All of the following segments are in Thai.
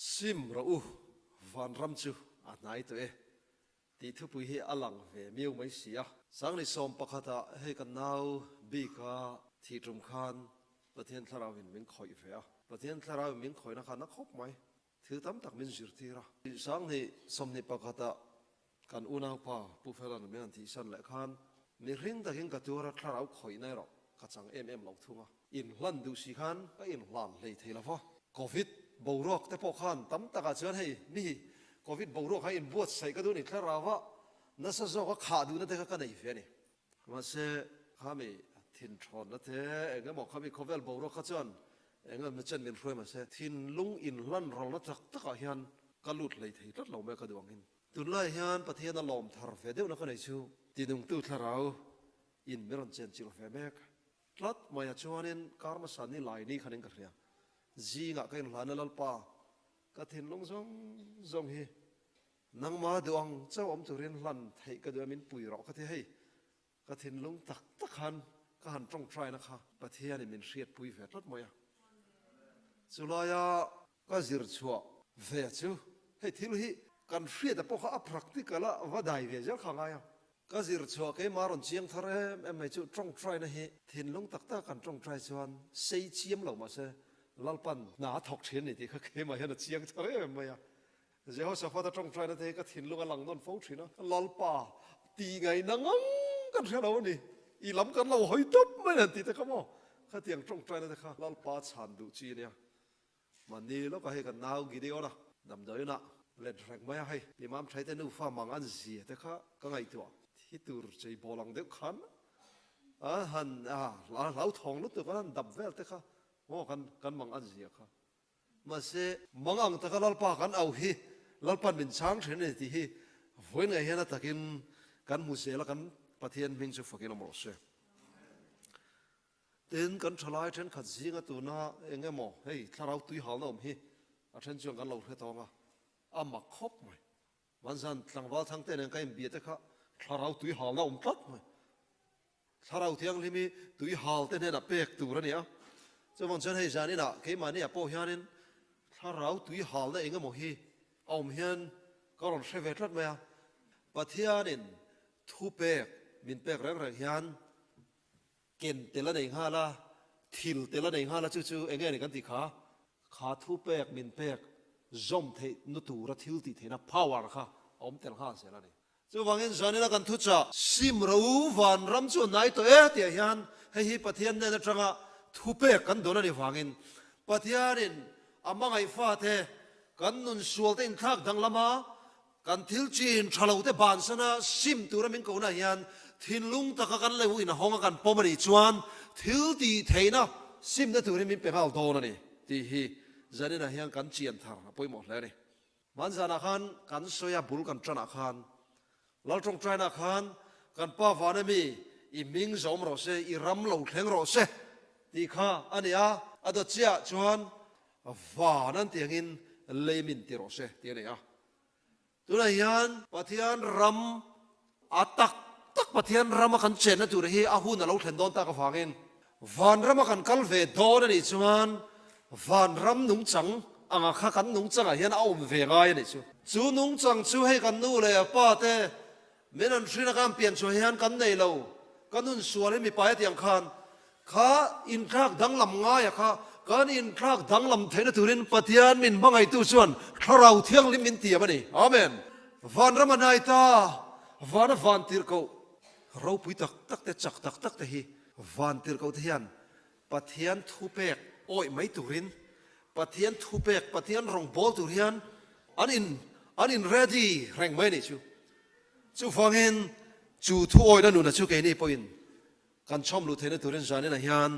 ซิมเราวันรำจูอันไหนตัวตีทุบุยให้อลังเวมิวไม่เสียสังนิสมปะคตาให้กันนาวบีกาที่ตรงคันประเทศทาราวินมิงคอยเฟียประเทศทาราวินมิงคอยนักนักคบไหมถือตั้มตักมินจิรทีระสังนิสมนิปะคตากันอุณาป่าผู้เฟรันเมียนที่ฉันเล็กขันมีริ่งตะกินกับตัวรักทาราคอยในรอกกัจจังเหล่าทุ่งอินลันดูสิขันก็อินลันเลยทีละพอโควิดบวรอกแต่พอขันตั้มตะกัจจวนให้มีโควิดบวรอกให้อินบวชใส่ก็ดูนี่ทาราวะนั่นสะสมก็ขาดดูนั่นแต่ก็กันในเฟียนี่มาเสข้ามีทินชอนนั่นเถอะเองก็บอกข้ามีโควิดบวรอกขจรเองก็มันจะมีรวยมาเสทินลุงอินลันเรานั่นตักตะกัยันก็หลุดเลยทีรัดเราไม่กระดวงหินตุนไล่ยันประเทศนั่นลมทาร์เฟเดียวนั่นก็ในชูที่นุ่งตู้ทาราวอินเมรันเจนจิโรเฟเมกรัดมายาชวนินการมาสันนี่ลายนี่ขันเองกันเนี่ยจีงะก็อินหลานนั่นป้าก็ทินลุงซงฮีนังมาดวงเจ้าอมตุรินหลันไทยก็ดูมินปุยรอกก็ที่ให้ก็ทินลุงตักหันก็หันตรงใจนะคะประเทศนี่มินเสียดปุยเวทรถมวยสุลายาก็จิรชัวเวจูให้ทิลฮีกันเสียแต่พวกเขาพรักติกละว่าได้เวจข้างไงก็จิรชัวก็มารอนเชียงทะเลไม่จูตรงใจนะฮีทินลุงตักกันตรงใจชวนเสียเชียมเหล่ามาเสลัลปันหนาถกเชียนนี่ที่เขาเคยมาเห็นเชียงทะเลไม่อะเจ้าสาวฟ้าตรงใจนั่นเองก็ถิ่นลุงอลังนนฟ้องชีนะลัลป่าตีไงนังกันเท่าเรานี่อีล้ำกันเราหอยตับไม่นั่นตีแต่เขาบอกข้าเตียงตรงใจนั่นเองค่ะลัลป่าฉันดูจีเนี่ยมันนี่แล้วก็ให้กันนาวกี่เดียวนะนำเดินนะเล่นแรงไม่ให้พี่มั่มใช้แต่นู่ฟ้ามังอันเสียแต่ข้าก็ไงตัวที่ตูร์ใจบอลังเด็กขันหันเราทองลุกตัวกันดับเวลแต่ข้าโอ้กันมังอันเสียข้ามาเสมังอังแต่ก็ลัลป่ากันเอาฮีลัลปันเป็นช้างเช่นนี้ที่วันไงเห็นตะกินกันมุเสละกันประเทศมิงจะฝักกินอมรสเดินกันทลายเช่นขัดซีกันตัวน่าเองไงหมอเฮ้ยถ้าเราตุยหาเราไม่อาเช่นช่วงกันเราเท่าตองอ่ะมาคบไหมวันจันทร์ตั้งวันทั้งเต้นยังไงเบียดแต่ข้าถ้าเราตุยหาเราตัดไหมถ้าเราเที่ยงที่มีตุยหาเต้นเนี่ยเป๊กตัวเนี่ยจะวันจันทร์ให้จานี่นะเข้ามาเนี่ยโป้ยานินถ้าเราตุยหาแล้วเองก็หมอฮีเอาเฮียนก็ลองเชฟเวทรัดไหมอ่ะประเทศนินทุเปกมินเปกแรงเฮียนเก่งเตละหนึ่งห้าละทิลเตละหนึ่งห้าละจู่ๆเองเนี่ยกันติขาทุเปกมินเปกจอมเทนุตูระทิลติเทนะพาวร์ค่ะอมเตละห้าเสียละนี่จู่วังเงินจานี่ละกันทุจ่าซิมรู้วันรำจู่ไหนตัวเตียเฮียนให้ฮีประเทศเนี่ยจังอ่ะทุเปกกันโดนนี่วังเงินประเทศนินอามังไอฟ้าเทกันนุนสวลเต็งทักดังละมากันทิลจีนชาลาวเตบานสนะซิมตัวมิงกูนะยันทินลุงตะกันเลยวินะห้องกันปมริจวนทิลตีเทนะซิมนั่นตัวมิงเป็นเอาโดนนี่ที่ฮีจะนี่นะยังกันเจียนทางไปหมดเลยนี่มันจะนักขันกันสวยบุลกันจันนักขันเราตรงใจนักขันกันป้าฟ้านี่มีอีมิงสมรสอีรำเหล่าแข็งรสที่ข้าอันนี้อันเจียจวนฟ้านั่นเตียงอินเลมินติโรเซที่นี่ตัวนี้ยันปะเทียนรำตักปะเทียนรำกันเชนนั่นตัวนี้อาหุนเราเห็นโดนตากฟังอินวันรำกันกัลเวดโดนนี่จวนวันรำนุ่งจังอ่างข้ากันนุ่งจังยันเอาเวงไงนี่จูนุ่งจังจูให้กันนู่เลยป้าเต้เมื่อนั้นชีนักการเปลี่ยนช่วยยันกันในเรากันนุ่นสวนให้มีไปเตียงคันข้าอินทรักดังลำง่ายข้าการอินทรักดังลำเทนตุรินปะเทียนมินบังไอตุส่วนถ้าเราเที่ยงลิมินเตียมันนี่อาเมนวันรำมันไอตาวันติร์เกาเราปุยตักแต่จักตักแต่ฮีวันติร์เกาเทียนปะเทียนทุเปกโอ้ยไม่ตุรินปะเทียนทุเปกปะเทียนรองบอลตุริยันอันอิน ready แรงไม่นี่จูฟังเห็นจูทุโอ้ยนั่นนู่นจูเกนี่ปอยน์การชมลูเทนตุรินจานี่นะยัน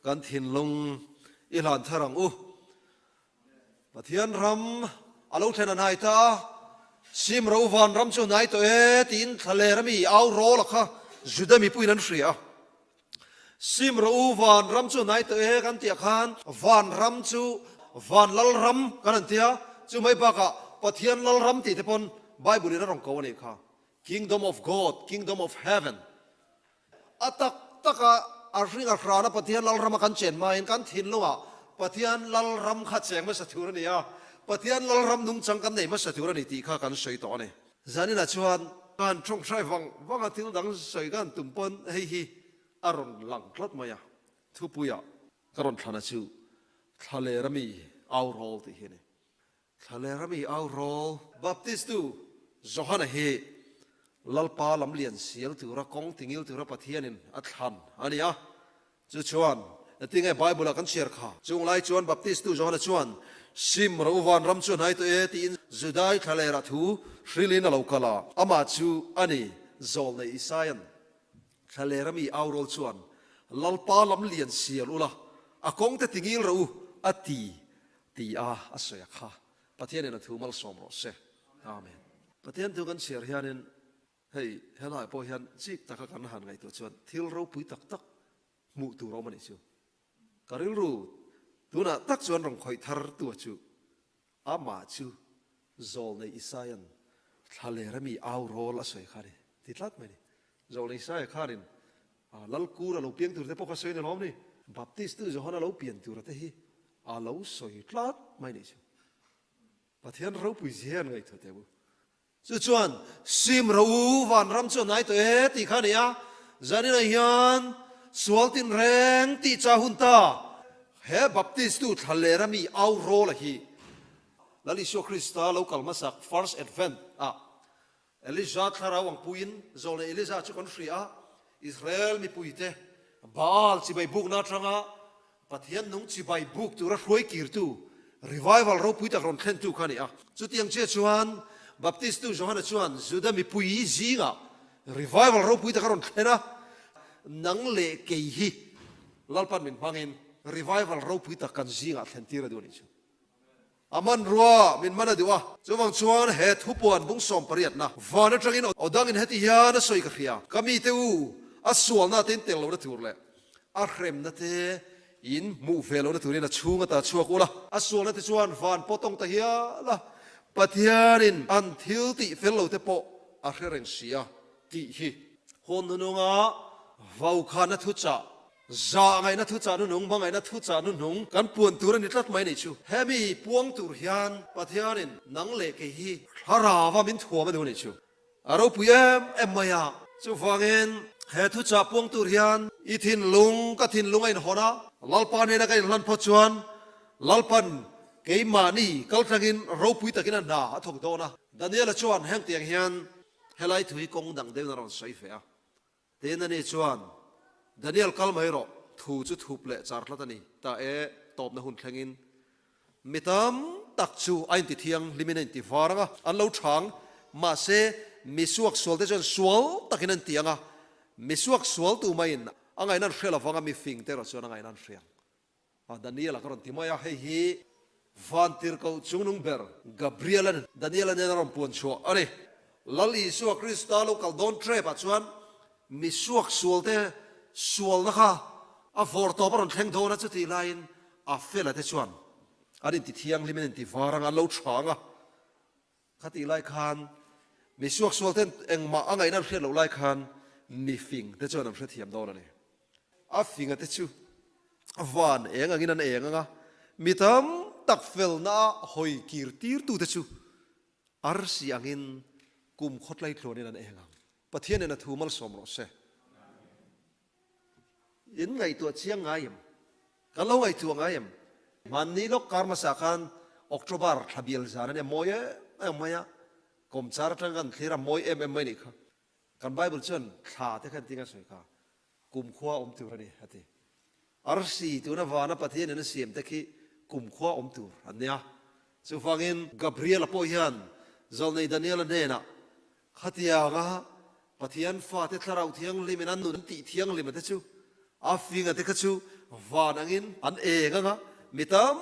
การถิ่นลงอีหลานทารังปะเทียนรำอาลูเทนันไฮตาซิมรูวันรำจู่ไหนตัวตีนทะเลรมีเอาโรล่ะค่ะจุดมีปุยนันเสียซิมรูวันรำจู่ไหนตัวกันเตียขันวันรำจู่วันลัลรำกันเตียจู่ไม่ปากะปะเทียนลัลรำตีเทปนไบเบิลนี่ร้องกวนนี่ค่ะ Kingdom of God Kingdom of Heaven ตักอาริงอาครานะปะเทียนลัลรำกันเชนมาเห็นกันถิ่นลงอ่ะปะเทียนลัลรำขัดแสงไม่สะทุนนี่ ปะเทียนลรำนุ่งจังกันในมาสตุระนิติข้ากันสวยต่อเนี่ยจานี่นะชวนการช่องใช้วังอาทิตย์ดังสวยกันตุ่มปนเฮียอารมณ์หลังคลัดมายาทุปุยะกรอนทานาชูทะเลรมีเอาโรลที่เห็นทะเลรมีเอาโรลบัพติสตูจอฮันเฮลลปาลำเลียนเสียลตุระกงติงิลตุระปะเทียนินอัดหันอันนี้อ่ะจุชวนติงไอ้ไบเบิลกันเชียร์ข้าจงไล่ชวนบัพติสตูจอฮันชวนซิมรูวันรำชวนให้ตัวเอตินจุดายทะเลรัทูริลินลาวกลาอามาชูอันนี้โจลในอิสราเอลทะเลรมีเอาโรลชวนลลปาลำเลียนเสียลุละอากงแต่ติงิลรูอตีอาสวยข้าปะเทียนินทูมัลสอมรสเซอาเมนปะเทียนทูกันเชียร์ฮานินเฮ้ยเฮลายพอเห็นจิกตะกันหันไงตัวชวนทิลรู้ปุยตักมุตัวเรามันชูการิลรู้ตัวน่ะตักชวนรองคอยทาร์ตัวชูอามาชูโจลในอิสราเอลทะเลรมีเอาโรลสวยข้าดิติดลัดไหมนี่โจลในอิสราเอลข้าดินลัลกูระเราเพียงตัวแต่พวกเขาสวยในล้อมนี่บัพติสต์จะหันเราเปลี่ยนตัวแต่ฮีเราสวยลัดไหมนี่ชูปะเทียนเราปุยเสียนไงตัวเดียวจุดชวนซิมรูวันรำชวนไหนตัวตีข้านี่อ่ะจานี่นายยันสวลตินแรงตีจ้าหุ่นตาเฮบัพติสต์ทะเลรมีเอาโรละฮีแล้วลิโชคริสต์เราคัลมาสัก first advent เอลิซาทาราวังปุยินโจเลเอลิซาชุกันฟรีอิสราเอลมีปุยเตบาลจิบายบุกนาทรังปะเทียนนุ่งจิบายบุกตัวรวยกิรตู revival เราปุยตะกรอนเข่นตูข้านี่อ่ะจุดยังเชื่อชวนบัพติสต์จอห์นชวนจุดมีปุยจีงะ revival เราปุยตะกรอนเข่นนังเล่เกยฮีลัลปันมินพังอิน revival เราปุยตะกันจีงะเข่นตีระดูนี่ชูอามันรัวมินมันนะดีวะจงวังชวนเหตุหุบวันบุ้งสอมปริยัดนะวานะจังอินอดังอินเหตุยานะสวยกระเฮียกามีเตอูอัสวลนะตินเตลเราได้ถูกเลยอาเครมนะเตอินมูเฟลเราได้ถูกนี่นะชูงตาชัวกูละอัสวลนะเตชวนวานปอตงตะเฮียละปะเทียนินอันทิลติเฟลเราเตปออาเครงเสียติฮีคนนุงวาวขานะทุจ่าจะไงนะทุจ่านุงบางไงนะทุจ่านุงกันปวนตัวนี้ตัดไม่ได้ชูเฮมีปวงตัวเฮียนปะเทียนินนังเล็กฮีฮาราวามินทัวมาดูนี่ชูอารมณ์ปุยเอ็มมายาจูฟังเงินเฮทุจ่าปวงตัวเฮียนอีทินลุงก็ทินลุงไอ้หอนะลัลปานเองนะไอ้ลันพจวนลัลปันเกี่ยมานี่กัลทักินเราปุยตะกินน่ะถกโดนะดันเนียลชวนแห่งเตียงเฮียนเฮลัยถุยกงดังเดินนรอนใส่เฟียเตียนนี่ชวนดันเนียลกัลไม่รอถูจุดถูกเละจาร์ละตันนี่แต่ตอบนะหุ่นแข่งินมิตามตักชูไอ้ติเทียงลิมินติฟาร์งอันเราช้างมาเซมิสวกสวลเตจนสวลตักินันเตียงมิสวกสวลตัวไม่นะอังไงนั่นเชื่อละฟังมีฟิงเตอร์ส่วนอังไงนั่นเสียงดันเนียลก็รอนติมายาเฮีฟันติร์เขาจุงนุงเบอร์กาเบรียลดันเนียลเนี่ยนรำปวนชัวอะไรลัลอิสวกคริสตัลกัลดอนเทรปัจจุบันมิสวกสวลเตสวลนะคะอาฟอร์ตอปรอนแข่งโดนจุดที่ไลน์อาเฟลเตชวนอันนี้ติเทียงลิมินติฟารังอันเราช้างขัดที่ไลคันมิสวกสวลเตเองมาอังไงนั่นเชื่อเราไลคันมีฟิงเตชวนนำเชื่อเทียมโดนนี่อาฟิงเตชูวานเองอันนี้นั่นเองมีทั้งตักเฟลน่าหอยกีร์ตีร์ตูเตชูอาร์ซีอันนี้กุมขดไล่โคลนี่นั่นเองประเทศเนี่ยนะทูมัลสมรสอินไงตัวเชียงไงกันเราไงตัวไงมันนี่ลูกการมาสักการออกตุบาร์ทับเยลซาร์เนี่ยมวยมวยกรมชาร์ตังกันที่เรามวยไม่นี่ค่ะกันไบเบิลเช่นขาที่ขันติงกันสวยค่ะกุมขวาตัวนี่ฮะที่อาร์ซีตัวนั้นวานะประเทศเนี่ยเสียมตะกี้กุมขวาตัวอันเนี้ยสุฟังอินกาเบรียลโปยันจอลในดานิเอลเนี่ยนะขัดยางประเทศฟ้าที่เราเที่ยงลิมินันนุนติเที่ยงลิมิตชูอาฟิงที่กชูวานังอินอันเองมิตาม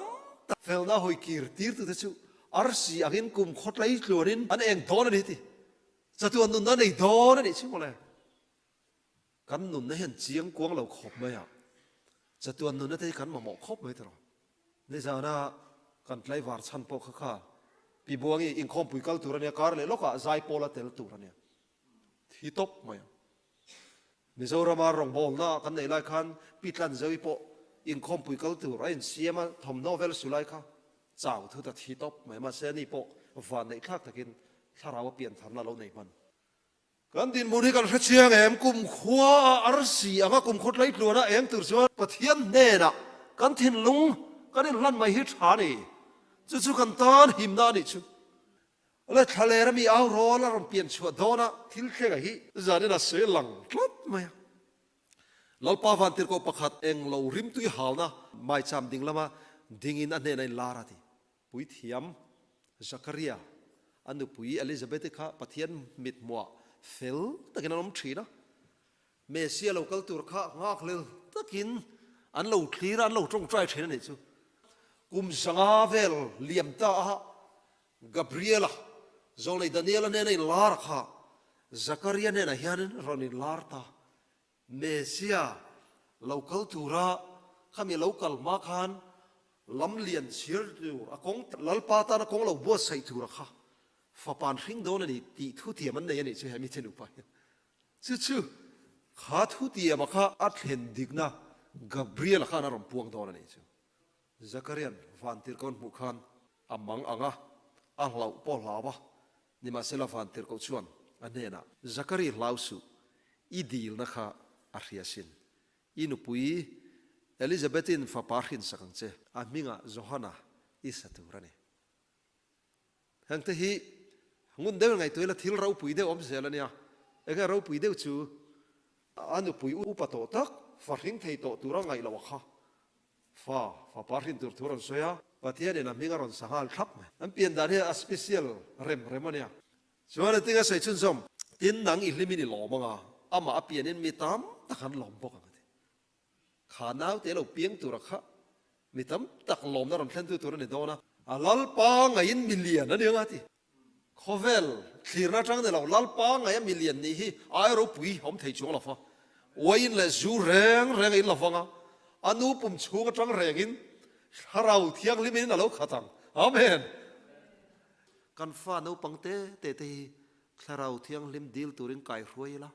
เฟลน่าหอยกีร์ตีร์ตุเตชูอาร์ซีอังอินกุมขดไล่กลัวรินอันเองโดนนี่ทีจะตัวนุนนั่นเองโดนนี่ชิมอะไรกันนุนนั่นเห็นเจียงกวางเราขบไหมจะตัวนุนนั่นที่กันมาหมอกขบไหมตลอดนี่จะน่ากันไล่วาร์ชันปอกข้าปีบัวงี้อิงคอมปุยกัลตัวเนี่ยการเลยลูกอะใจโปลาเตลตัวเนี่ยที่ตบไหมมิโซรามารองบอลนะกันในไลคันปิดลันเจวิโปอินคอมปุยกัลตัวไอ้เสียมาทำโนเวลสุไลค่ะ เจ้าทุตทีตบหมายมาเสนี่ปกวันในทักตะกินถ้าเราเปลี่ยนทันเราในมันกันดินมูนี่กันเชียงเอ็มกุมขวาอารสีอ่ะกุมขดไล่ตัวนะเอ็มตื่นสวนปะเทียนเน่นะกันทินลุงกันนี่ลั่นไม่ฮิตหานี่จู่ๆกันตานหิมนานี่จู่แล้วทะเลเรามีเอาร้อนแล้วเราเปลี่ยนชัวโดนะทิลเข่งฮีจานี่น่ะเสียหลังคลับไหมเราป้าวันติรก็ประคัดเองเราริมตุยหาวนะไม่จำดิ่งละมาดิ่งอินอันเนในลาราทีปุยเทียมซักรียอันนู้ปุยอลิซาเบธค่ะปะเทียนมิดมัวเฟลตะกินน้ำชีนะเมเซียเราเกลตุรค่ะงากเลยตะกินอันเราคลีรันเราจงใจเช่นนี้จู่กุมสังอาเวลเลียมตากับเรียล่ะจงเลยดานิเอลเนในลาร์ค่ะซักรียเนในฮิอันรอนิลาร์ตาเมเซียเราเกลตุระข้ามีเราเกลมาคันลำเลียนเชียร์ดูอากงลัลปาตานากงเราบัวใส่ตุระค่ะฝาปานริงโดนนี่ตีทุเตียมันในนี่ช่วยให้มีเทนุไปชื่อขาทุเตียมาค่ะอัดเห็นดิกนะกับเรียลข้านารมพวงโดนนี่ชื่อซักเรียนฟันติรกอนบุคันอามังอ่างอ่างเหล่าปอลาวะนี่มาเซลฟันติรกชวนอันนี้นะซักเรียนลาวสุอีดีลนะคะอาเรียสินอินุปุยเอลิซาเบตินฟ้าปารินสังเจอามิงะโจฮานาอิสตูรันเนฮังเตฮีงุนเดวไงตัวละทิลเราปุยเดวอมเสลเนี่ยเอ็งเราปุยเดวจูอันนุปุยอุปโตตักฟ้าริงเทโตตุรังไงละวะค่ะฟ้าปารินตุรันโซยาปะเทียนเนี่ยมิงะรอนสังหารทับไหมอันเปลี่ยนดาเนี่ยสเปเชียลเรมเนี่ยส่วนที่ก็ใส่ชุนซอมตินหนังอิลิมินิหล่อมังอ่ะอามาเปลี่ยนมีตามตะขันหลอมปกันขาหนาวเตะเราเปียงตัวรักขะมีตามตะหลอมนั่นเราเล่นตัวนี่โดนะลัลปังไงยินมิลเลียนนั่นเองอ่ะที่โคเวลทีน่าจังเนี่ยเราลัลปังไงมิลเลียนนี่ฮีไอรูปุยผมเทจงละฟ้าวัยเลยจูแรงอินละฟ้าอันนู้ปุ่มชูก็จังแรงอินเราเที่ยงลิมินเราขัดตังอาเมนกันฟ้านู้ปังเตถ้าเราเที่ยงลิมดิลตัวริงไก่รวยละ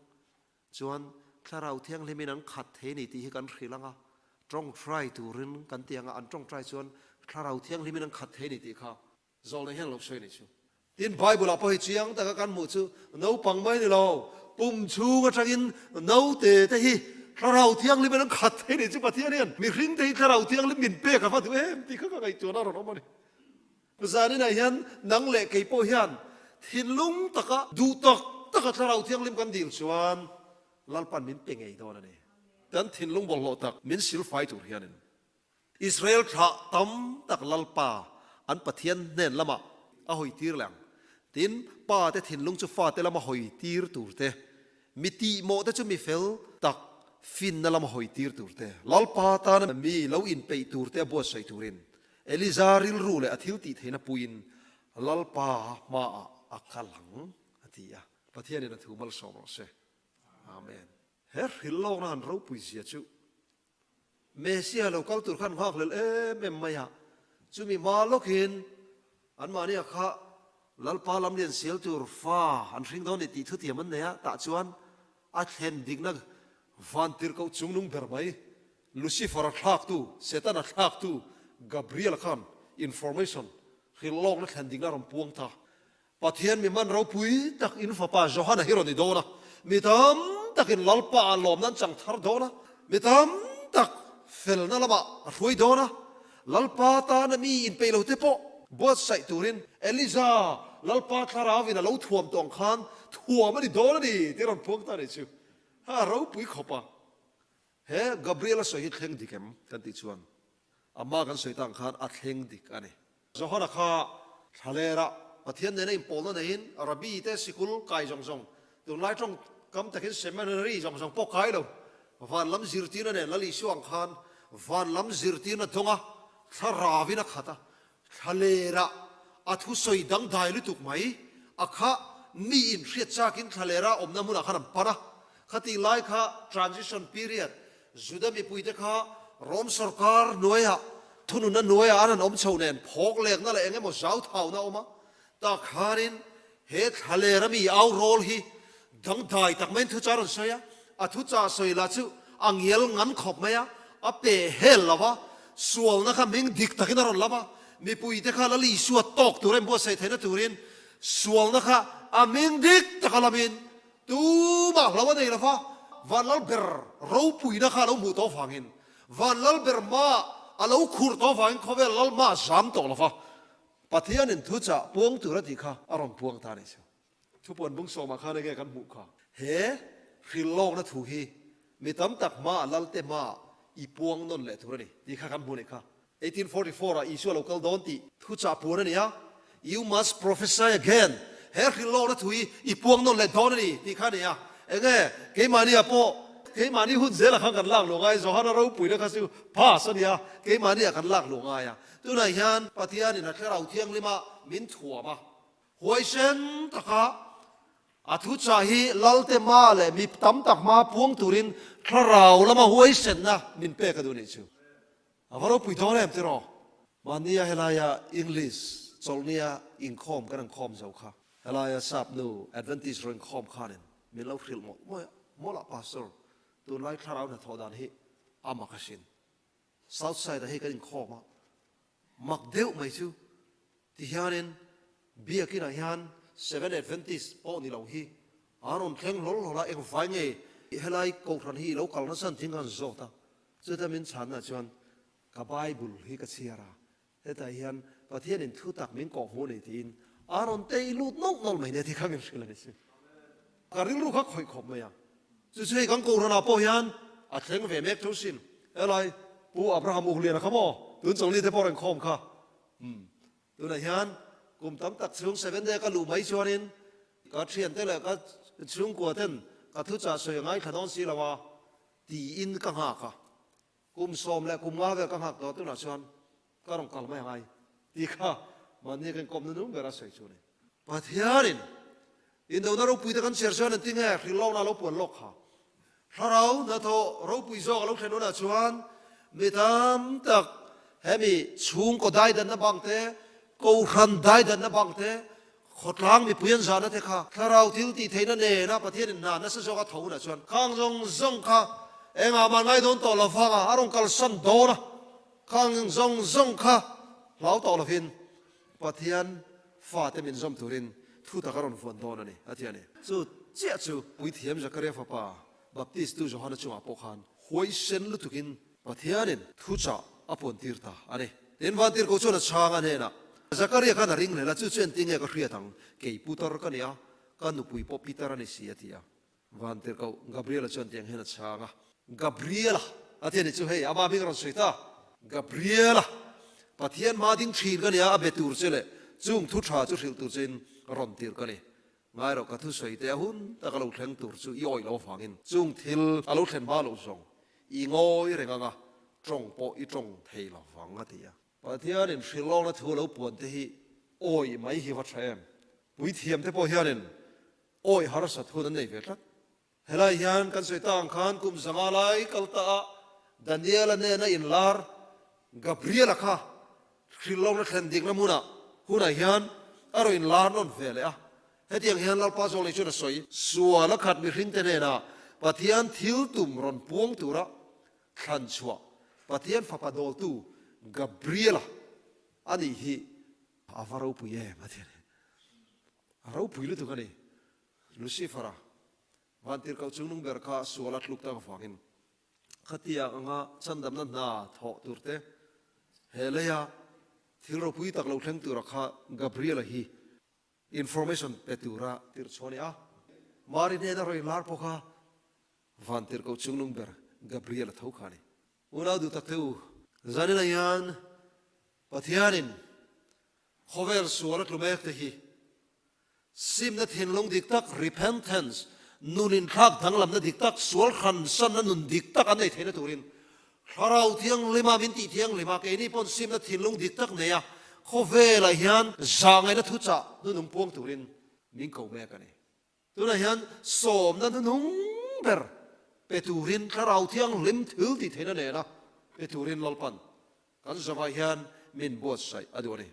จวนถ้าเราเที่ยงลิมินังขัดเทนิตีให้กันขีลังอ่ะจ้องใจตัวริงกันเตียงอันจ้องใจจวนถ้าเราเที่ยงลิมินังขัดเทนิตีค่ะจอลเลยเห็นเราช่วยนี่ชูดินไบเบิลเอาไปเจียงแต่กันหมดชูนู้ปังไม่นี่เราปุ่มชูก็จังอินนู้เตะฮีถ้าเราเที่ยงลิมินังขัดเทนิจูปะเทียนเนี่ยมีริงเตะถ้าเราเที่ยงลิมินเป๊ะกับฟ้าตัวตีเขาก็ไงจวนน่ารักมากเลยภาษานี่ไหนยันนังเละไก่โปยันทินลุงตะกะดูตะกะถ้าเราเที่ยงลิมกันดีลชวนลัลปันมินเป็นไงตอนนั้นแต่ทินลุงบอกเราตักมินสิลไฟตัวเฮียนอิสราเอลถ้าตั้มตักลัลปาอันปะเทียนเน่นละมาอาหอยตีร์แหลงทินป้าแต่ทินลุงจะฟาแต่ละมาหอยตีร์ตัวเตมิติโมแต่จะมีเฟลตักฟินนั่นละมาหอยตีร์ตัวเตลัลปาตานมีเราอินไปตัวเตบัวใส่ตัวรินเอลิซาริลรูเลยอธิวติเทนปุยินลัลปามาอักลังอธิยาปะเทียนนี่นะถูกมัลสอมเสอาเมนเฮริลโลกนั้นเราปุยเสียจูเมเซียเราเก้าตุรขันข้างเลยเมมไม่อะจูมีมาลกินอันมาเนี่ยค่ะลัลปาลำเลียนเสียลตุรฟ้าอันริงโดนติทุติยมันเนี่ยตาจวนอัดเห็นดิ่งนักวันติรเขาจุงนุ่งเบอร์ไม่ลูซิฟอร์ทักตูเซตันทักตูกาเบรียลขันอินฟอร์เมชันฮิลโลกนักเห็นดิ่งนักรำพวงตาปะเทียนมีมันเราปุยตักอินฟ้าป่าจอฮันฮิโรนิโดนะมีทำตักอินลัลปาอันลมนั้นจังทาร์โดนะมีทำตักเฟลนั่นละบะรวยโดนะลัลปาตานมีอินเปโลเตโปบวชใส่ตูรินเอลิซาลัลปาคาราวินะเราถ่วมตองคานถ่วมมันดิโดนะดิที่เราพวงตาเนี่ยชิวเราปุยขบะเฮ้กาเบรียลสวยเข่งดิเข็มกันติชวนอามากันสวยต่างคานอัดเข่งดิกันนี่จอฮันข้าทะเลระปะเทียนในอินโปลนั่นเองอาราบีเตสิคุลไก่จงตัวไล่จงกำตะกินเซมินารีจงปกไก่เราวันลำซิรตีนั่นเนี่ยละลิช่วงคานวันลำซิรตีนั่นทงะทาราวินักขัดทะเลระอัทุสวยดังได้ลุตุกไหมอาข้ามีอินเสียจากินทะเลระอมน้ำมุนอาขานปะนะขัดอีไล่ข้า transition period จุดมีปุยเตข้ารอมสกัดหน่วยอะทุนนั้นหน่วยอันนั้นอมชาวเนนพกเล็กนั่นแหละเองหมดเจ้าเท่านะอมตาขารินเหตุทะเลระมีเอาโรลฮีดังได้ตักเมนทุจารันสวยอะทุจาสวยละจูอังเยลงันขบไหมอะอะเปเฮลละวะส่วนนะครับมิงดิกตักินารอนละวะ มีปุยเตค่ะละลีสวดตกตัวเรนบัวใส่เทนตัวเรนสวงนะคะอามิงดิกตะกลามินตูมาเราว่าได้ละฟ้าวันละเบอร์เราปุยนะคะเราหมู่โตฟังอินวันละเบอร์มาเราขุดโตฟังเขาเวลามาสามโตละฟ้าปัทยานินทุจ่าพวงตัวดีค่ะอารมณ์พวงตาเนี่ยเชียวทุกคนบุ้งส่งมาข้าในแง่กันหมู่ค่ะเฮ้ฟิลโลกนะถูกฮีมีตั้มตักมาลัลเตมาอีพวงนั่นแหละทุกคนนี่ดีค่ะกันหมู่เนี่ยค่ะ1844อิสุเราเกลดอนตีทุจ่าพวงนั่นเนี่ย you must prophesy again เฮ้ฟิลโลกนะถูกอีพวงนั่นแหละดอนนี่ดีค่ะเนี่ยเอ้ยเกมานี่อ่ะพ่อเกมานี่หุ่นเสียละข้างกันล่างหลวงไงสหัสเราปุ๋ยนะครับสิพาสันเนี่ยเกมานี่กันล่างหลวงไงอ่ะตัวไหนฮันปฏิญาณนี่นะแค่เราเที่ยงลิมามินถั่วมาหวยเส้นตะกะอาทุจาฮีลัลเตมาเลยมีตั้มตักมาพวงตุรินคราเราแล้วมาหวยเส้นนะมินเป้กันดูนี่ชิวอาว่าเราปุ๋ยท้องเนี่ยมันจะรอมันนี่เฮลายาอังกฤษโซลเนี่ยอินคอมกันอังคอมเจ้าค่ะเฮลายาซับนูแอดเวนติสเรื่องคอมข้านี่มินเล่าฟิลหมดมั่วละพาสเตอร์ตัวไล่คราเราเนี่ยทอดานฮีอามาคัชินเซาท์ไซด์ฮีกันอินคอมมักเดียวไม่ชิวที่ฮานินเบียกินฮานเซเว่นเอดเวนติสโอ้นี่เราฮีอารอนแข็งหล่อละเองไฟไงเฮลัยกูทันฮีเราคัลนั่นสันทิ้งกันโซตาจะทำมินฉันนะชวนกับไบเบิลฮีกับเชียร์แต่แต่ฮันประเทศนี้ทุตักมินกองหัวในทีนอารอนเตยลุดนกนอลไม่ได้ที่ข้างกันสิเลยสิการิลูกเขาคอยขบไม่ยังจะช่วยกันกูทันอาปอยันอัดเทงเวเมกทุสินเฮลัยปูอับราฮัมอุกเลียนะครับอ๋อตุนส่งลีเทปอร์เรนคอมค่ะตัวไหนฮันกุมตั้มตักช่วงเซเว่นเดย์ก็รู้ไม่ชวนินก็เทียนแต่ละก็ช่วงกว่าเต้นก็ทุจาสวยง่ายขนมสีละว่าตีอินกังหักค่ะกุมสมและกุมว่าเวกังหักตัวตัวน่ะชวนก็ต้องกลับไม่ไงดีค่ะมันนี่กันกลมนุ่มเบราสวยชวนินปัทยานินอินเดียเราปุยตะกันเสียชวนินทิ้งแห่ที่เราหน้าเราปวดโลกค่ะถ้าเราเนาะเราปุยโซกเราเห็นน่ะชวนมีตั้มตักเฮมีช่วงก็ได้ดันนะบางเตกูรันได้ดันนะบางเตขดล้างมีเพื่อนจานะเถอะค่ะถ้าเราทิวตีเทนันเองนะประเทศนั้นนั่นสุดก็เท่านั้นชวนข้างจงค่ะเอ็งอามันไงโดนต่อละฟังอารมณ์กัลสันโดนะข้างจงค่ะเราต่อละพินประเทศฟาเตมินจอมทุรินทุตะการุนฟันโดนะนี่อาทิตย์นี้สุดเจ้าจูวิธีมจะกระเรียฟ้าป่าบัพติสตูจอฮันจุงอาปกันหวยเซนลุตุกินประเทศนี้ทุจ่าอปนตีร์ตาอันนี้เดินวันตีร์กูชวนช่างอันนี้นะจะกระเรียกันริ่งเลยละจู่ๆติงเอกเรียทังเกี่ยปุตรกันเนี่ยกันนุปุยปอปิตารันเสียทีอ่ะวันตีร์กูกาเบรียลชวนติงเห็นช่างอ่ะกาเบรียลอาทิตย์นี้จู่เฮียอามาบิงรันสุยตากาเบรียลประเทศมาดิ้งชีกันเนี่ยอาเบตูร์เจเลยจุงทุชาจู่สิลตูจินรอนตีร์กันเนี่ยง่ายเราก็ทุสุยแต่หุ่นแต่ก็เราแข่งตูร์จู่อีโอยเราฟังอินจุงทิลอาเราแข่งบ้าเราส่งอีงอยเรื่องอ่ะจงปออีจงเทลฟังอ่ะทีอ่ะประเทศนี้ฟิลล์นั้นทั่วโลกปวดที่โอ้ยไม่หิวแชมวิธีมที่พอเฮียนโอ้ยหารัศทุนนั่นเองเวทเฮลัยยันกันสุดต่างขันกุมสังอะไรกัลตาดานิเอลเนนอินลาร์กับเรียละค่ะฟิลล์นั้นแข่งดิ่งละมุนะหุ่นไอยันอารอินลาร์นนเวลอ่ะเฮตียงเฮียนลาร์ป้าจงเลยชวนสวยสัวละขัดมีรินเตเนน่ะประเทศทิลตุมรอนพวงตุระขันชัวประเทศฟาปาโดลตูกับเรียละอันนี้ฮีอาฟารูปุยเย่มาเทียนอารูปุยลุตุกันนี่ลูซิฟาระวันที่เขาจุงนุ่งเบอร์ข้าสวรรค์ลุกตาฟังอินขัดที่อ่างฉันดำนั้นน่าทอตุรเตเฮเลยะที่เราปุยตักเราเข่งตุระข้ากับเรียละฮีอินฟอร์เมชันเปตุระที่ชวนี่อ่ะมาริเนดารอยลาร์พอข้าวันที่เขาจุงนุ่งเบอร์กับเรียละเท่ากันนี่อุณาดูตักเท่าزاني ليان باتيانين خوفر سورة لميكته سيمنت هنلون ديكتاك repentance نونين خاك تنغلم نديكتاك سوال خانسان نون ديكتاك أني تهينا تورين خراو تيان لما بنتي تيان لما كيني بون سيمنت هنلون ديكتاك نيا خوفر ليان زانغي نتوچا نون بوم تورين مين كو ميكاني تونا هيان سوم نون بر بتورين خراو تيان لم تلتي تهينا نينا beturin lalpan kan samahian min bos sai adone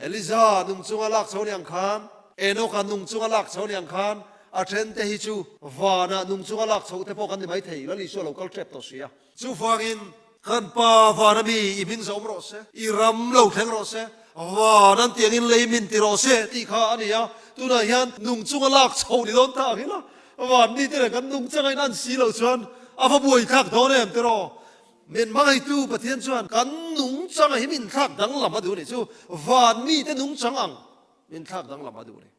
Eliza nung chunga lak chon yang khan Enoch nung chunga lak chon yang khan a then te hi chu vana nung chunga lak chho te po kan mai thei la li so local trap to sia chu fangin กันป่าวานามีอิมินสมรสอิรัมเลวแข็งรสว่านั่นเตียงอินเลยมินติรสที่ข้าอันนี้ตุนายฮันนุ่งจุงลากโชว์ดิโดนตาหิละวันนี้เตียงกันนุ่งจังไงนั่นสีเหล่าชวนอาฟบุยทักโดนเอ็มติรอมินมาให้ตู้ประเทศชวนกันนุ่งจังไงมินทักดังลำมาดูนี่ชูวันนี้เตนุ่งจังอังมินทักดังลำมาดูนี่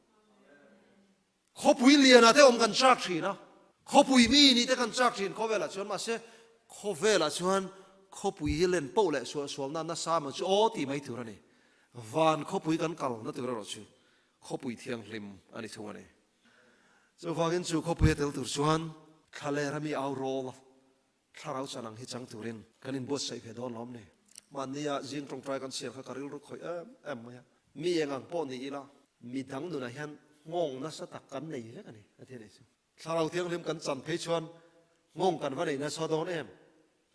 เขาปุยเลียนะเตอมกันชักชีนะเขาปุยมีนี่เตกันชักชีนเขาเวลาชวนมาเสเขาเวลาชวนเขาปุยเล่นโป้แหละส่วนนั้นน่าสามันชูโอ้ตีไม่ถือนี่วันเขาปุยกันกัลนั่นถือเราชูเขาปุยเทียงริมอันนี้ช่วงนี้จะฟังกันชูเขาปุยเตลตุชวนทะเลรามีเอาโรลถ้าเราจะนั่งให้จังตุรินกันอินบดใส่เพดอนล้อมเนี่ยมันนี่จิงตรงใจกันเสียงเขาการิลรุกคอยมั้ยมีอย่างงั้นป้อนนี่ละมีดังดูนะฮันงงนะสตักกันนี่เลยกันนี่อาทิตย์นี้ถ้าเราเที่ยงริมกันจันเพชวนงงกันว่าไหนนะสอดอน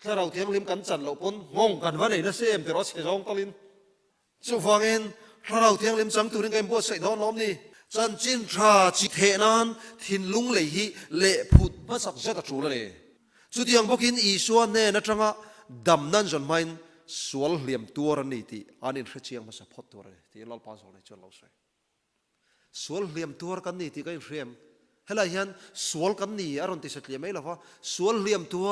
ถ้าเราเที่ยงริมกันจันเราปนงงกันว่าไหนนะเสียมแต่เราเสียจงตลินจะฟังเองถ้าเราเที่ยงริมจังตุรินกันบดใส่ดอนล้อมนี่จันจินทราจิเทนันทินลุงเลยฮิเละพุดมาสักเจตจูเลยสุดยังพวกินอีส่วนเนี่ยนะจังอ่ะดำนั่นจนไม่สวลเหลี่ยมตัวรันนี่ที่อันนี้เชียงมาสับพอตัวเลยที่เราพาสอนในจนเราใส่สวลเหลี่ยมตัวกันนี่ที่ก็ยังเรียมเฮลัยฮันสวลกันนี่อารมณ์ที่สัตย์เลี้ยไม่หรอวะสวลเหลี่ยมตัว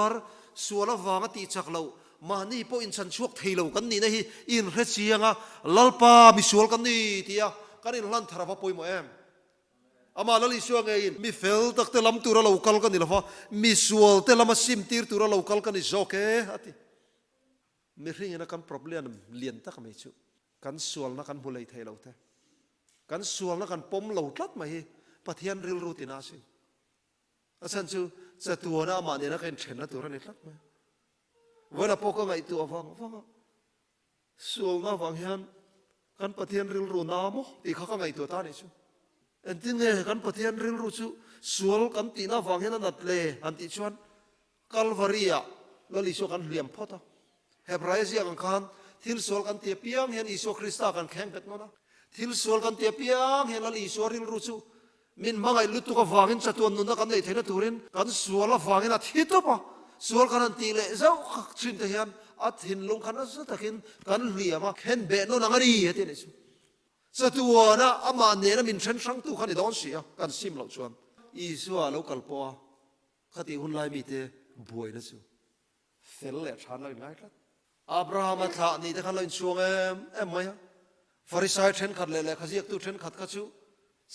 สวลวางตีจักเรามานี่พวกอินสันช่วงเทเรากันนี่นะฮีอินเชียงอ่ะลัลปามีสวลกันนี่ที่อ่ะกันอินลันทาราฟปุยโมเอมอามาลลิชัวไงมีเฟลตักเตลัมตัวเราคัลกันนี่ละฟ้ามีสวลเตลัมซิมตีร์ตัวเราคัลกันนี่โจเกะที่มีเรื่องนั้นกัน problem เลียนตักไม่ชูกันสวลนักกันบุเลยเทเราเถกันสวลนักกันปมเราตัดมาฮีปะเทียนริลรูตินาสิอาจารย์ชูจะตัวน่ามันเนี่ยนักเรียนเชนนัตัวนั้นตัดมาเวลาพวกเขาไงตัวฟังสวลน่าฟังฮันกันปะเทียนริลรูน้ำมั้งที่เขาไงตัวตาเนี่ยชูอันที่เนี่ยกันปะเทียนริลรูชูสวลกันตีน่าฟังฮันนัดเล่อันที่ชวนกัลวารีอะแล้วลิชัวกันเหลี่ยมพอตาเฮบราอิกันขันทิลสวลกันเตียเปียงเห็นอิสุคริสต์กันแข่งเป็ดโน่นะทิลสวลกันเตียเปียงเห็นแล้วอิสุริลรูชูมินมังไอลุตุกฟังเห็นจัตุนนุนนักกันเลยเทนตุรินกันสวลฟังเห็นอัดฮิตปะสวลกันตีเล่เจ้าชินเทียนอัดหินลงกันสัตะกินกันเหลี่ยมเห็นเบ็ดโน่นังรีเฮตินิชูสัตว์น่ะอามันเนี่ยนะมินเชนช่างตุขันในดอนเสียกันซิมเหล่าชวนอิสุอาลูกกัลปัวขัดที่หุ่นไล่มีเตบวยนะชูเฟลเล่ชันเลยง่ายครับอับราฮัมท่านี่แต่ขันเลยช่วงไหมฮะฟาริสัยเชนขัดเลยข้าเรียกตัวเชนขัดข้าชู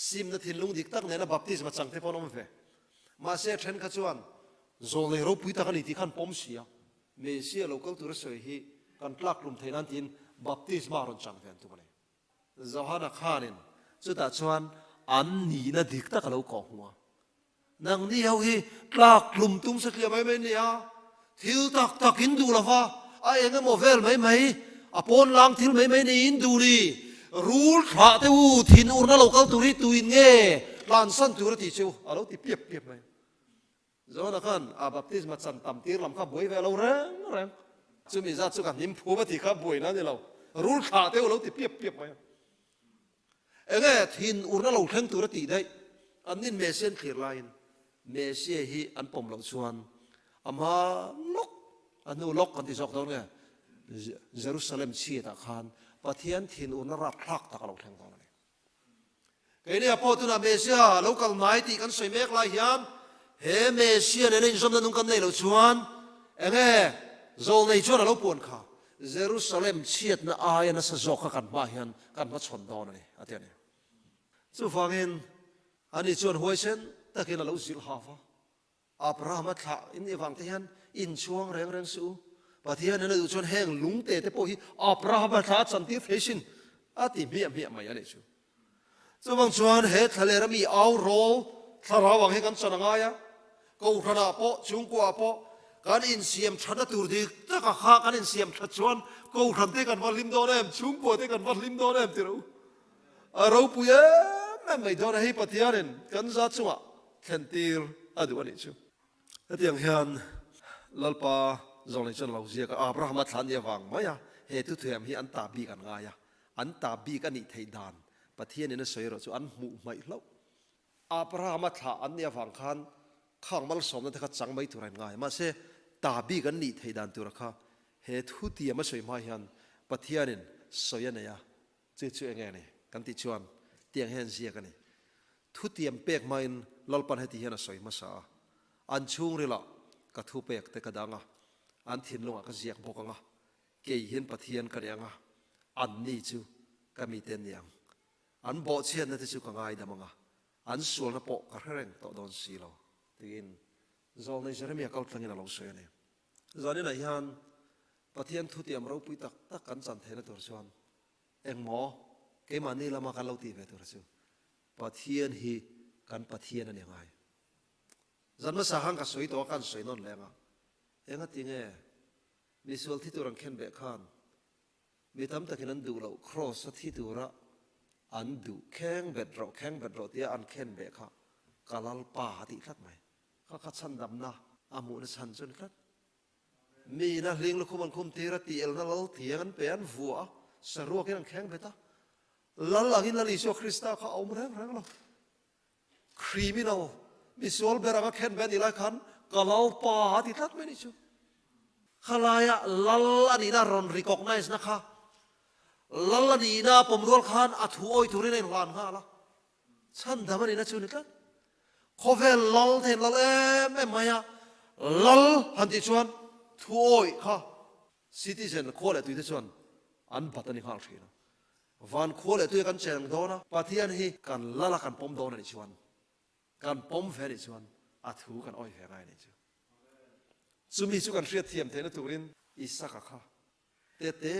ซิมนั่นทิ้งลุงดิกตักเนี่ยนะบัพติสมาจังเทปอนอมเฟมาเสียเชนข้าชวนโซเลโรปุยตะกันนี่ที่ขันปอมเสียเมเซียเราก็ตัวเสยฮีกันปลักลุมเทนันทินบัพติสมารุนจังเฟนตัวมันเจ้าฮานักขานินสุดท้ายชวนอันนี้นะดิกตักเราก่อหัวนังนี่เอาฮีปลักลุมตุ้มสักเลียไม่เนี่ยทิลตักอินดูละฟ้าไอ้เองก็โมเวลไม่อปอนล้างทิลไม่ในอินดูดีรูลพระเทวูทินอุรนเราเข้าตุริตุยเง่ลานสันตุรติเชียวเราติเปียบไหมเจ้านักขันอาบัพติสมาจันตัมตีร์ลำข้าบวยเวลาแรงซึ่งมีจัดสุกันนิมพูบัติข้าบวยนั่นเรารูลพระเทวูเราติเปียบไหมเองทินอุรนเราทั้งตุรติได้อันนี้เมเซียนขีร์ไลน์เมเซียฮีอันปมเราชวนอามาล็อกอันนู้ล็อกกันที่สองตรงเนี่ยเยรูซาเล็มชีตะขันปะเทียนทินอุนรับพลักตะกเราแทงตรงนี้ไอ้เนี่ยพอตุนาเมเซียเรากำไม้ตีกันสวยเมฆลายยามเฮเมเซียเนี่ยจำนั้นนุ่งกันในเราชวนเองโซลในชวนเราปวนข้าเยรูซาเล็มชีตน่ะอายน่ะสะจอกกันมาเฮียนกันมาชนดอนนี่อาทิตย์นี้จู่ฟังเห็นอันนี้ชวนหัวเช่นตะกินเราสิลฮาฟะอับราฮัมท่าอินเอวังเทียนอินช่วงแรงสู้ปะเทียนนั่นดูชวนแห้งลุงเตะพวกที่อับราฮัมท่าสันติเฟชินอาทิเมียไม่ยันชูจู่บางชวนเฮทะเลรามีเอาโรลทาราวังให้กันสนางายะกูขนาปะจุงกัวปะการอินเสียมชัดตัวดีตะกะข้าการอินเสียมชัดชวนกูทันเตกันวันลิมโดนเอ็มจุงกัวเตกันวันลิมโดนเอ็มที่เราปุยไม่โดนให้ปะเทียนกันจัดชัวเคนตีร์อดูอันนี้ชูที่อย่างเฮียนลัลปาจงในชนเราเสียกับอับราฮัมทันยาวังไม่อะเหตุที่ทำให้อันตาบีกันง่ายอันตาบีกันนี่ไทยดานปะเทียนนี่สวยเราชูอันมุไม่เล่าอับราฮัมทันอันยาวังขันข้างมัลสมนั่นที่เขาจังไม่ถูกง่ายมาเสตาบีกันนี่ไทยดานตัวละค่ะ he thu ti ma soi ma hian pathianin soyan ya chu enge ni kan ti chuan tiang hen sia kan ni thu tiam pek main lalpan heti hian a soi ma sa an chung rila ka thu pek te ka danga an thin lunga ka ziak bokanga ke hin pathian ka rianga an ni chu ka mi ten yang an bo chen na te chu ka ngai damanga an sul na po ka reng to don si lo tin zol nei jeremia kal tlangin alo soi ani zani na hian pathian thu tiam ro pui tak tak kan chan thena tur chuan eng mo ke mani lama ka lo ti ve tur chu pathian hi kan pathian ani ngai zanma sahang ka soi to kan soi non lenga enga tinge visual thi turang khen be khan mi tam takin an du lo cross a thi tura an du kheng bet ro tia an khen be kha kalal pa ti thlat mai kha chan dam na amu na chan chun thlat mi na hling lu khum khum tira ti el na lal thiang an pe an vua sarua ken kheng beta lal lagin lal iso krista kha om rang lo criminal visual beranga khen ben ila khan kalal pa ti thlat mai ni chu khalaya lal ani na ron recognize na kha lal ani na pomrol khan athu oi thurin en lan nga la chan damani na chu ni tlat khovel lal the lal em maya lal han ti chuan thu oi kha citizen khole tu te chuan an batani khal thina van khole tu kan cheng dona pathian hi kan lala kan pom dona ni chuan kan pom ve ni chuan athu kan oi ve ngai ni chu sumi chu kan hriat thiam thena turin isaka kha te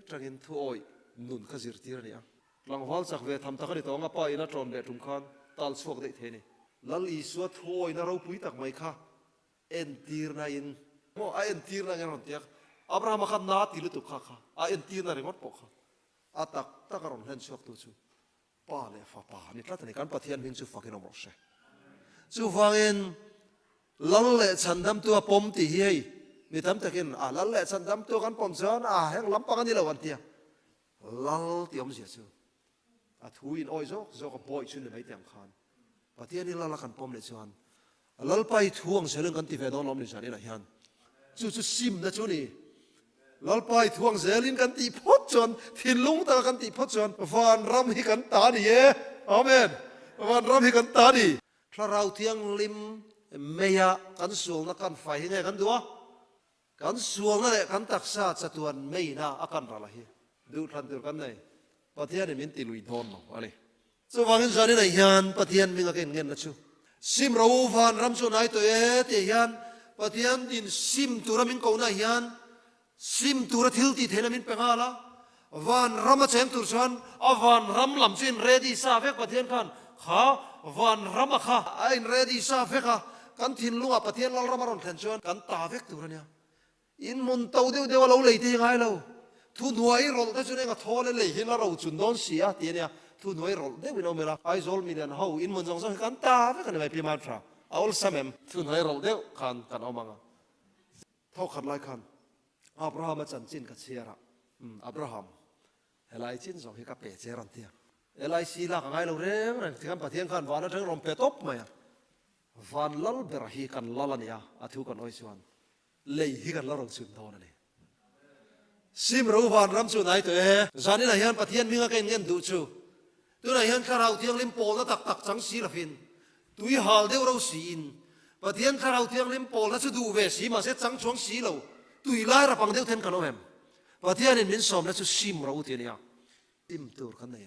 tangin thu oi nun kha zir tir ni a langwal chak ve tham takani to nga pa ina tron le tum khan tal chuak dei theni lal i suat thu oi na ro pui tak mai kha en tir na in mo a en tir na ngan tiak abraham khan na ti lu tu kha a en tir na ringot po kha a tak takaron hen chuak tu chu pa le fa pa ni tlat ni kan pathian hing chu fakin om ro se chu wangin lal le chandam tu pom ti hi mi tam takin a lal le chandam tu kan pom chan a heng lampang ani lo an tia lal ti om sia chu a thu in oi zo ko boy chu ni mai tiang khan pathian ni lal kan pom le chuan lal pai thuang seleng kan ti ve don lom ni san ina hian chu sim na chu ni lal pai thuang zelin kan ti phot chon thin lung ta kan ti phot chon van ram hi kan ta ni e amen van ram hi kan ta ni tharau thiang lim meya kan sul na kan fai nge kan dua kan sul na le kan taksa chatuan mei na akan rala hi du than tur kan nei pathian min ti lui don no ale chu wangin zani na hian pathian minga ken ngen na chu sim ro van ram chu nai to e te hian pathian din sim turamin ko na hian sim tura thil ti thena min pengala van ram a chem tur chan a van ram lam chin ready sa vek pathian khan kha van ram kha ain ready sa vek kha kan thin lunga pathian lal ramaron thlen chuan kan ta vek turania in mun tau deu deu lo leite ngai lo thu nuai rol ta chune nga thole le hin la ro chun don sia ti nia thu nuai rol de wino mera ai zol million ho in mun jong jong kan ta vek kan mai pi ma tra aul samem thu nuai rol deu kan omanga tho khat lai khan abraham chan chin ka chiara abraham helai chin zong hi ka pe cheran tia elai si la ka ngai lo reng reng thiam pathian khan wana thang rom pe top maya van lal berahi kan lalania athu kan oi chuan lei hi kan larong chun thon ani sim ro van ram chu nai to e zani na hian pathian minga ken ngen du chu tu na hian kharau thiang lim pol na tak chang si la fin tui hal deu ro si in pathian kharau thiang lim pol na chu du ve si ma se chang chuang si lo tui lai ra pang deu then kan om pathian in min som na chu sim ro ti nia sim tur kan nei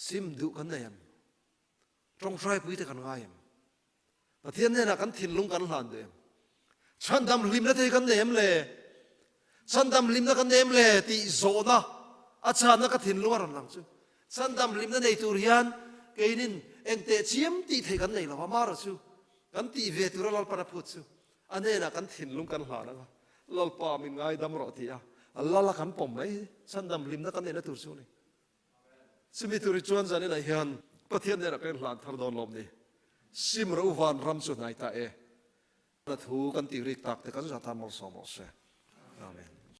sim du kan nei trong trai pui te kan ngai pathian ne na kan thin lung kan hlan de chan dam lim na te kan nem le chan dam lim na kan nem le ti zo na a chan na ka thin lung ran lang chu chan dam lim na nei tur hian keinin eng te chiam ti the kan nei la ma ra chu kan ti ve tur lal para phut chu ane na kan thin lung kan hla na lal pa min ngai dam ro ti a Allah la kan pom mai chan dam lim na kan nei na tur chu ni sumi tur chuan zani na hian pathian ne ra kan hlan thar don lom ni sim ro van ram chu nai ta e na thu kan ti rik tak te kan za tan mol so mo se amen